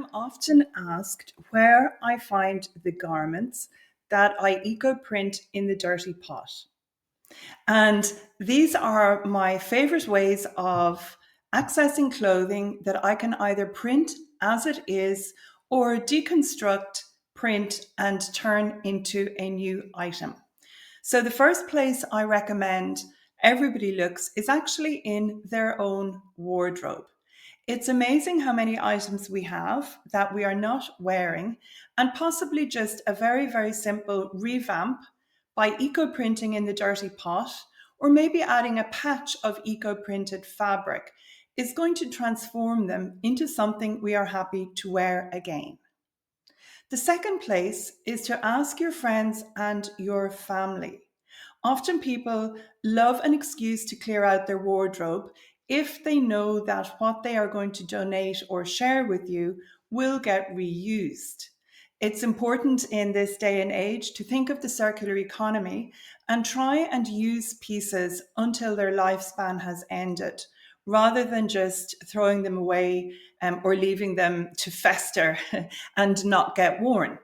am often asked where I find the garments that I eco print in the dirty pot. And these are my favorite ways of accessing clothing that I can either print as it is or deconstruct, print, and turn into a new item. So, the first place I recommend everybody looks is actually in their own wardrobe. It's amazing how many items we have that we are not wearing, and possibly just a very, very simple revamp by eco printing in the dirty pot, or maybe adding a patch of eco printed fabric, is going to transform them into something we are happy to wear again. The second place is to ask your friends and your family. Often people love an excuse to clear out their wardrobe if they know that what they are going to donate or share with you will get reused. It's important in this day and age to think of the circular economy and try and use pieces until their lifespan has ended, rather than just throwing them away or leaving them to fester and not get worn.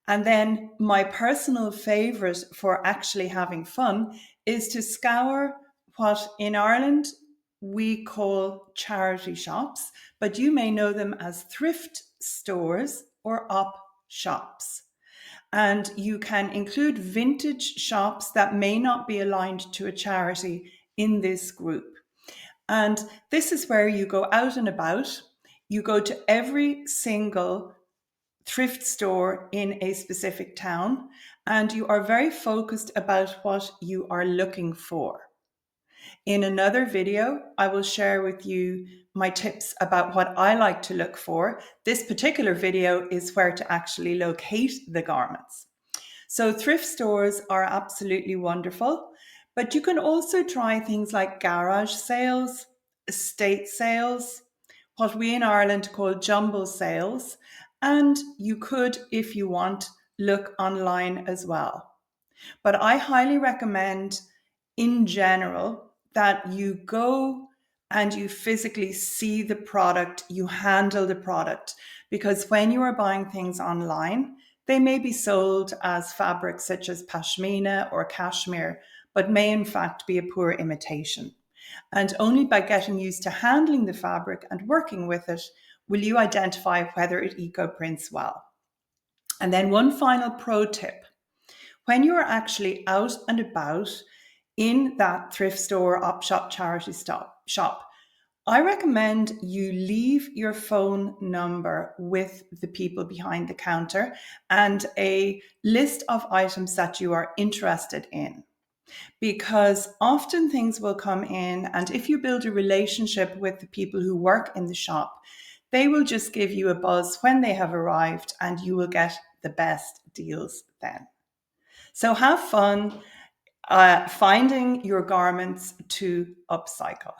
And then my personal favorite for actually having fun is to scour what in Ireland we call charity shops, but you may know them as thrift stores or op shops. And you can include vintage shops that may not be aligned to a charity in this group. And this is where you go out and about. You go to every single thrift store in a specific town, and you are very focused about what you are looking for. In another video, I will share with you my tips about what I like to look for. This particular video is where to actually locate the garments. So thrift stores are absolutely wonderful, but you can also try things like garage sales, estate sales, what we in Ireland call jumble sales, and you could, if you want, look online as well. But I highly recommend, in general, that you go and you physically see the product, you handle the product, because when you are buying things online, they may be sold as fabrics such as pashmina or cashmere, but may in fact be a poor imitation. And only by getting used to handling the fabric and working with it will you identify whether it eco prints well. And then one final pro tip. When you are actually out and about in that thrift store, op shop, charity shop, I recommend you leave your phone number with the people behind the counter and a list of items that you are interested in. Because often things will come in, and if you build a relationship with the people who work in the shop, they will just give you a buzz when they have arrived, and you will get the best deals then. So have fun finding your garments to upcycle.